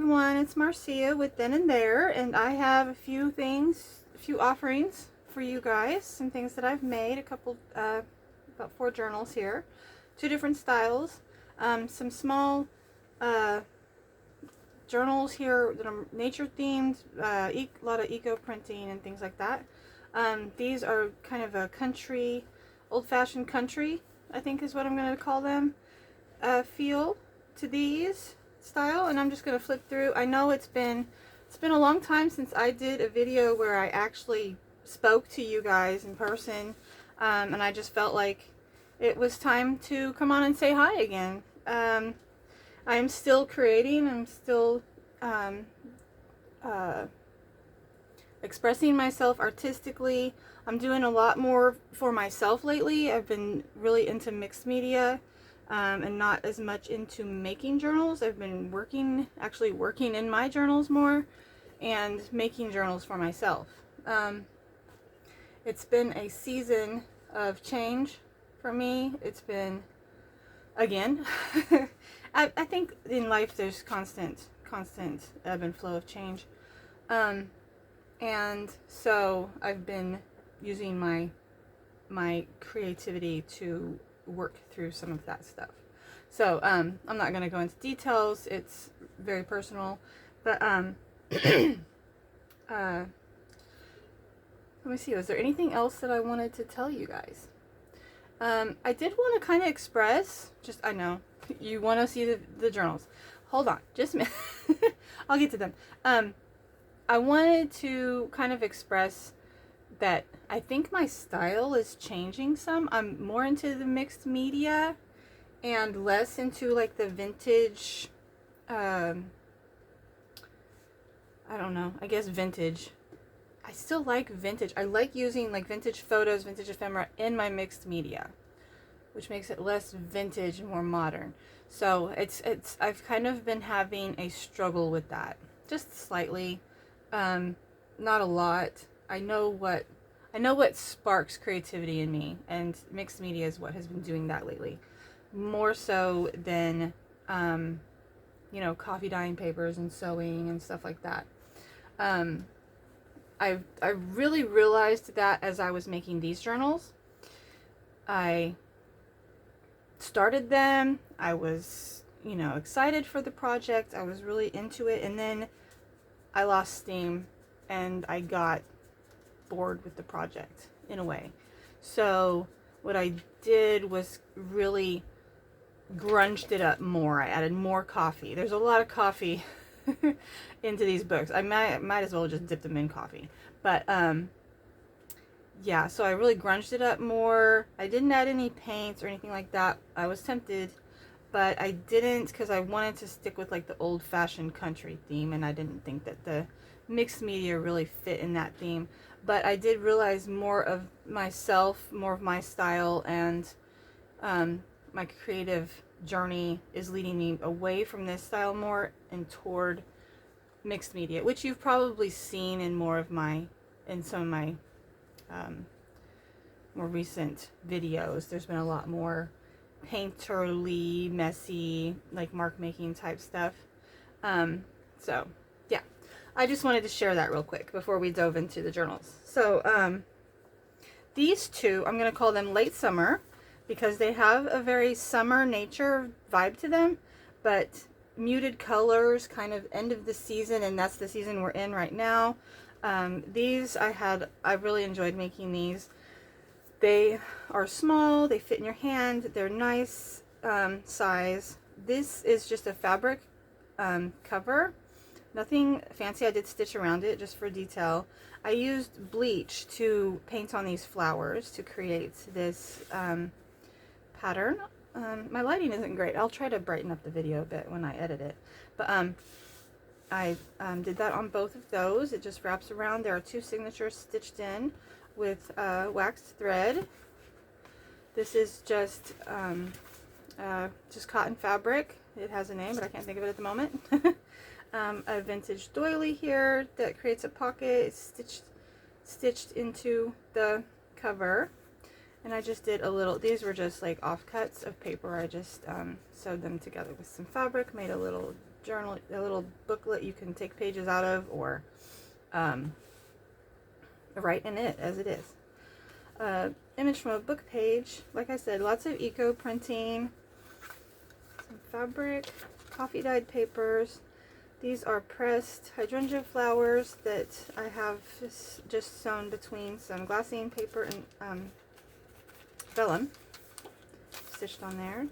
everyone, it's Marcia with Then and There, and I have a few offerings for you guys, some things that I've made, about 4 journals here, 2 different styles, some small journals here that are nature themed, a lot of eco printing and things like that. These are kind of a country, old-fashioned country, I think is what I'm going to call them, feel to these style, and I'm just going to flip through. I know it's been a long time since I did a video where I actually spoke to you guys in person, and I just felt like it was time to come on and say hi again. I'm still creating, I'm still expressing myself artistically. I'm doing a lot more for myself lately. I've been really into mixed media, and not as much into making journals. I've been actually working in my journals more and making journals for myself. It's been a season of change for me. It's been, again, I think in life there's constant ebb and flow of change. And so I've been using my creativity to work through some of that stuff. So I'm not going to go into details, it's very personal, but let me see, was there anything else that I wanted to tell you guys? I did want to kind of express, I know you want to see the journals, hold on just a minute. I'll get to them. I wanted to kind of express that I think my style is changing some. I'm more into the mixed media and less into like the vintage, I don't know, I guess vintage. I still like vintage. I like using like vintage photos, vintage ephemera in my mixed media, which makes it less vintage and more modern. So I've kind of been having a struggle with that, just slightly, not a lot. I know what sparks creativity in me, and mixed media is what has been doing that lately, more so than coffee dyeing papers and sewing and stuff like that. I really realized that as I was making these journals. I started them, I was excited for the project, I was really into it, and then I lost steam and I got bored with the project in a way. So what I did was really grunged it up more. I added more coffee. There's a lot of coffee into these books. I might as well just dip them in coffee. But yeah, so I really grunged it up more. I didn't add any paints or anything like that. I was tempted, but I didn't, because I wanted to stick with like the old-fashioned country theme, and I didn't think that the mixed media really fit in that theme. But I did realize more of myself, more of my style, and my creative journey is leading me away from this style more and toward mixed media, which you've probably seen in some of my more recent videos. There's been a lot more painterly, messy, like mark making type stuff. So yeah, I just wanted to share that real quick before we dove into the journals. So these two, I'm going to call them late summer because they have a very summer nature vibe to them, but muted colors, kind of end of the season, and that's the season we're in right now. These I really enjoyed making these. They are small, they fit in your hand, they're nice size. This is just a fabric cover, nothing fancy. I did stitch around it just for detail. I used bleach to paint on these flowers to create this pattern. My lighting isn't great. I'll try to brighten up the video a bit when I edit it. But I did that on both of those. It just wraps around. There are 2 signatures stitched in with waxed thread. This is just cotton fabric. It has a name, but I can't think of it at the moment. A vintage doily here that creates a pocket. It's stitched into the cover. And I just did a little, these were just like offcuts of paper. I just sewed them together with some fabric, made a little journal, a little booklet you can take pages out of, or write in it as it is. Image from a book page. Like I said, lots of eco printing, some fabric, coffee dyed papers. These are pressed hydrangea flowers that I have just sewn between some glassine paper and vellum, stitched on there.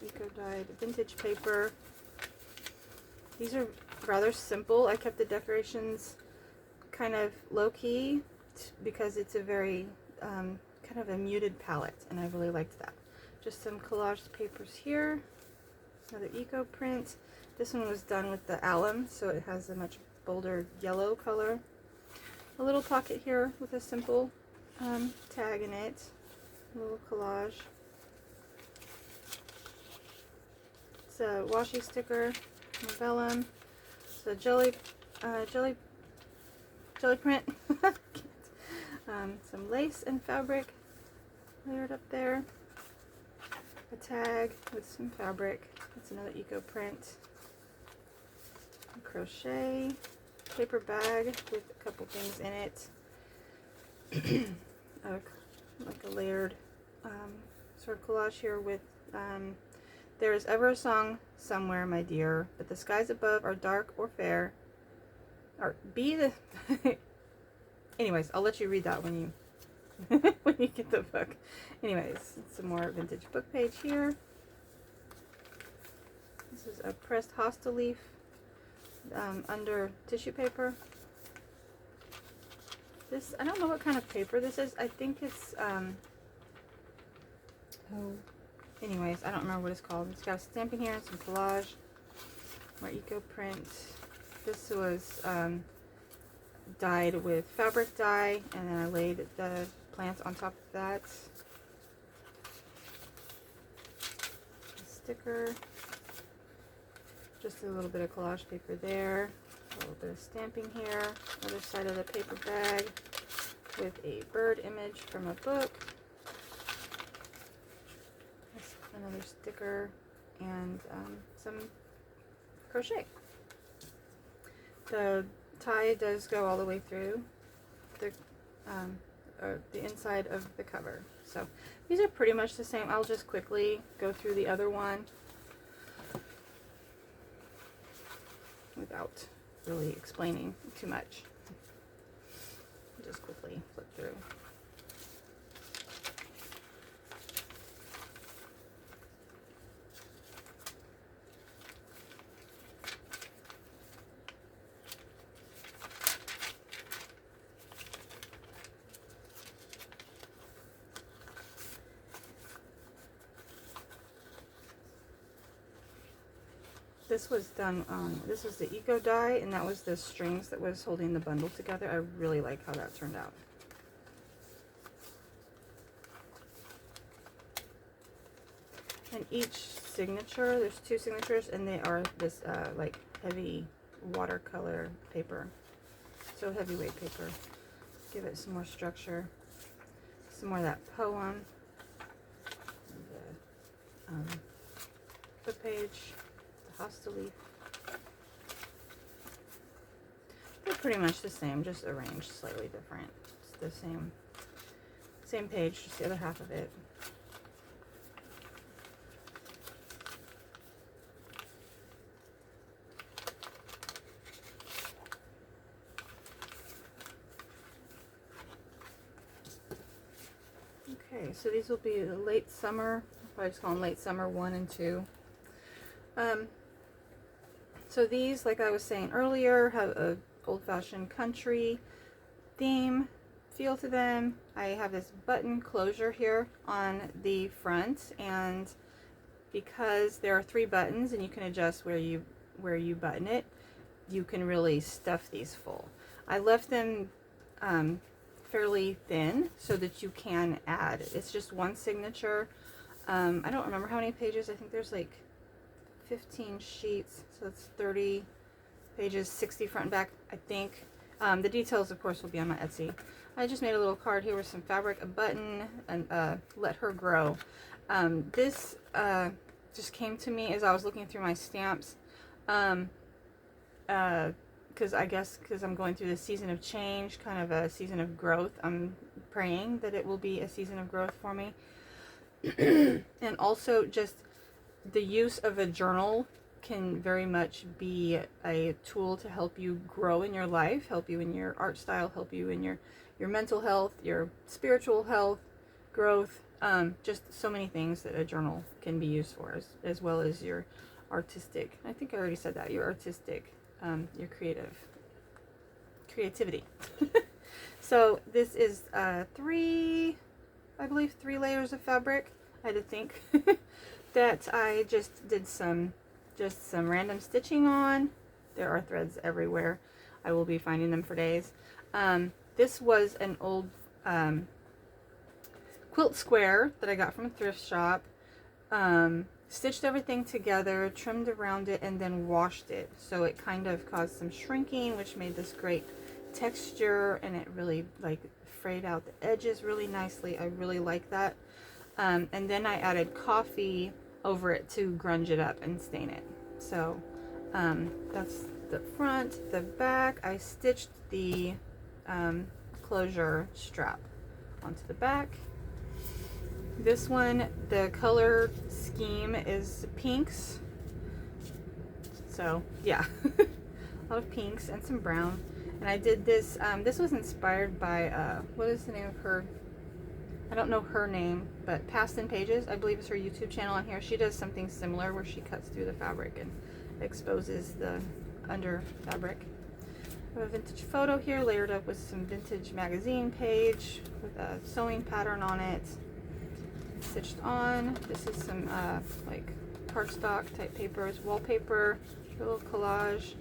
Eco dyed vintage paper. These are rather simple. I kept the decorations kind of low key because it's a very kind of a muted palette, and I really liked that. Just some collaged papers here. Another eco print. This one was done with the alum, so it has a much bolder yellow color. A little pocket here with a simple tag in it. A little collage. It's a washi sticker, vellum. It's a jelly print. Some lace and fabric layered up there. A tag with some fabric. That's another eco print. A crochet paper bag with a couple things in it. Like a layered sort of collage here with there is ever a song somewhere, my dear, but the skies above are dark or fair, or be the anyways, I'll let you read that when you when you get the book. Anyways, some more vintage book page here. This is a pressed hosta leaf under tissue paper. This, I don't know what kind of paper this is. I think it's anyways, I don't remember what it's called. It's got a stamping here and some collage. More eco print. This was dyed with fabric dye, and then I laid the plants on top of that. A sticker. Just a little bit of collage paper there. A little bit of stamping here. Other side of the paper bag with a bird image from a book. Another sticker and some crochet. The tie does go all the way through the inside of the cover. So these are pretty much the same. I'll just quickly go through the other one without really explaining too much. Just quickly flip through. This was done on, this was the eco dye, and that was the strings that was holding the bundle together. I really like how that turned out. And each signature, there's 2 signatures, and they are this like heavy watercolor paper. So heavyweight paper. Give it some more structure. Some more of that poem. And the book page. Hosta leaf. They're pretty much the same, just arranged slightly different. It's the same page, just the other half of it. Okay, so these will be the late summer. I'll probably just call them late summer 1 and 2. So these, like I was saying earlier, have a old-fashioned country theme feel to them. I have this button closure here on the front, and because there are 3 buttons and you can adjust where you button it, you can really stuff these full. I left them fairly thin so that you can add. It's just 1 signature. I don't remember how many pages. I think there's like 15 sheets, so it's 30 pages, 60 front and back, I think. The details, of course, will be on my Etsy. I just made a little card here with some fabric, a button, and let her grow. This just came to me as I was looking through my stamps. Because I guess because I'm going through this season of change, kind of a season of growth, I'm praying that it will be a season of growth for me. And also just the use of a journal can very much be a tool to help you grow in your life, help you in your art style, help you in your mental health, your spiritual health, growth, just so many things that a journal can be used for, as well as your artistic, I think I already said that, your artistic, your creativity. So this is I believe three layers of fabric. I had to think that I just did some random stitching on. There are threads everywhere. I will be finding them for days. This was an old quilt square that I got from a thrift shop. Stitched everything together, trimmed around it, and then washed it. So it kind of caused some shrinking, which made this great texture, and it really like frayed out the edges really nicely. I really like that. And then I added coffee over it to grunge it up and stain it. So that's the front. The back, I stitched the closure strap onto the back. This one, the color scheme is pinks. So yeah, a lot of pinks and some brown. And I did this, this was inspired by, what is the name of her? I don't know her name, but Past in Pages, I believe is her YouTube channel on here. She does something similar where she cuts through the fabric and exposes the under fabric. I have a vintage photo here layered up with some vintage magazine page with a sewing pattern on it. Stitched on. This is some like cardstock type papers, wallpaper, a little collage,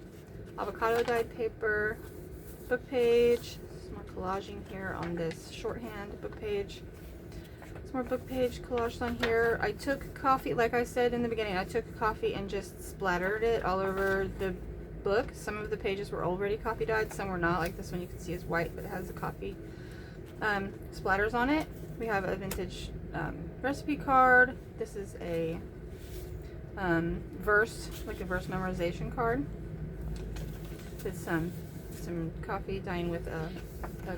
avocado dyed paper, book page, some more collaging here on this shorthand book page. Some more book page collaged on here. I took coffee, like I said in the beginning, I took coffee and just splattered it all over the book. Some of the pages were already coffee dyed, some were not. Like this one you can see is white, but it has the coffee splatters on it. We have a vintage recipe card. This is a verse, like a verse memorization card. With some coffee dyeing with a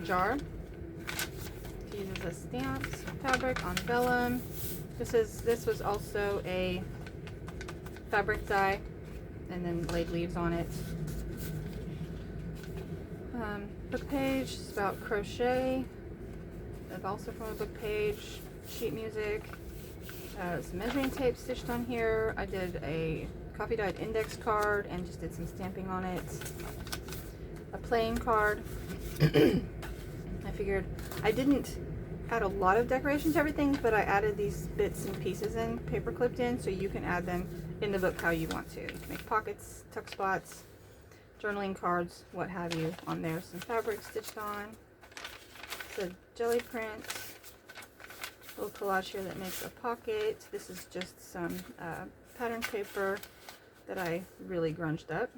jar. It uses a stamped fabric on vellum. This was also a fabric dye, and then laid leaves on it. Book page is about crochet. It's also from a book page. Sheet music. Some measuring tape stitched on here. I did a coffee dyed index card and just did some stamping on it. A playing card. I figured I didn't add a lot of decoration to everything, but I added these bits and pieces in, paper clipped in, so you can add them in the book how you want to. You can make pockets, tuck spots, journaling cards, what have you on there. Some fabric stitched on. It's a jelly print. A little collage here that makes a pocket. This is just some pattern paper that I really grunged up.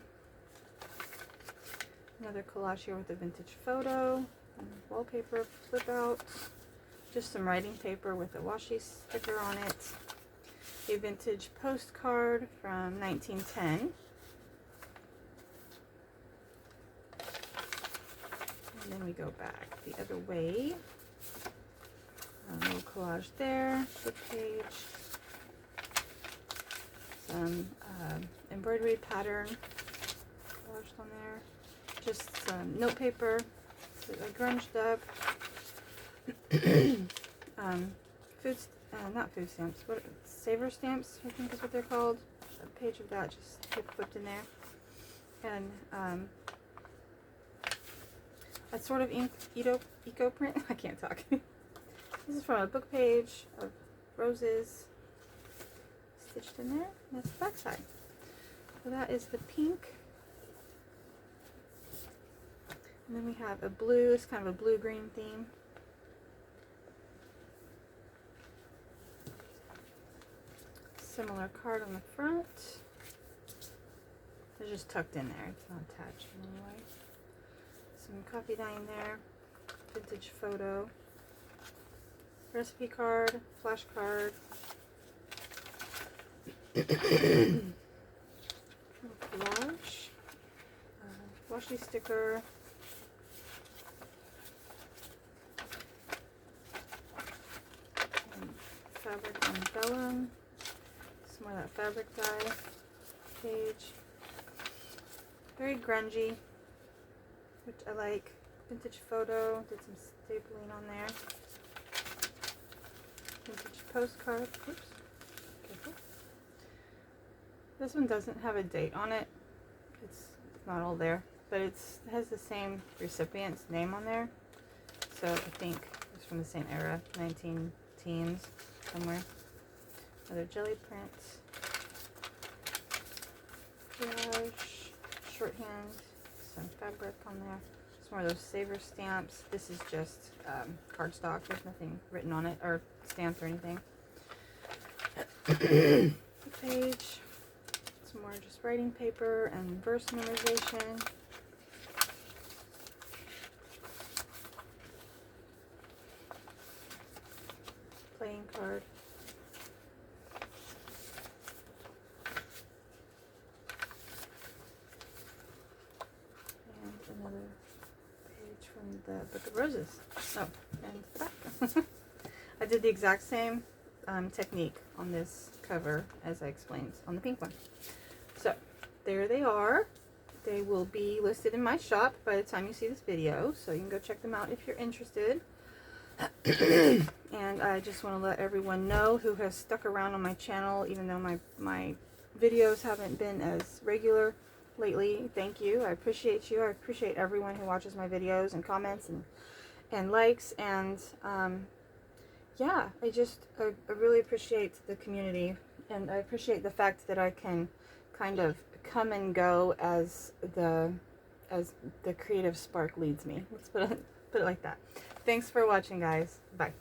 Another collage here with a vintage photo, and wallpaper flip out, just some writing paper with a washi sticker on it, a vintage postcard from 1910, and then we go back the other way. A little collage there, book page, some embroidery pattern collaged on there. Just some note paper that I grunged up. Not food stamps, what saver stamps, I think is what they're called. A page of that just flipped in there. And a sort of eco print. I can't talk. This is from a book page of roses stitched in there. And that's the back side. So that is the pink. And then we have a blue, it's kind of a blue-green theme. Similar card on the front. It's just tucked in there, it's not attached in any way. Some coffee dyeing there, vintage photo, recipe card, flash card, collage, washi sticker, and fabric on vellum, some more of that fabric dye page. Very grungy, which I like. Vintage photo, did some stapling on there. Vintage postcard. Oops. Careful. This one doesn't have a date on it. It's not all there, but it has the same recipient's name on there. So I think it's from the same era, 19 teens somewhere. Another jelly print. Collage, shorthand, some fabric on there. Some more of those saver stamps. This is just cardstock. There's nothing written on it or stamped or anything. The page. Some more just writing paper and verse memorization. Playing card. And another page from the Book of Roses. Oh, and the back. I did the exact same technique on this cover as I explained on the pink one. So there they are. They will be listed in my shop by the time you see this video, so you can go check them out if you're interested. And I just want to let everyone know who has stuck around on my channel, even though my videos haven't been as regular lately. Thank you. I appreciate you. I appreciate everyone who watches my videos and comments and likes. And yeah, I really appreciate the community, and I appreciate the fact that I can kind of come and go as the creative spark leads me. Let's put it like that. Thanks for watching, guys. Bye.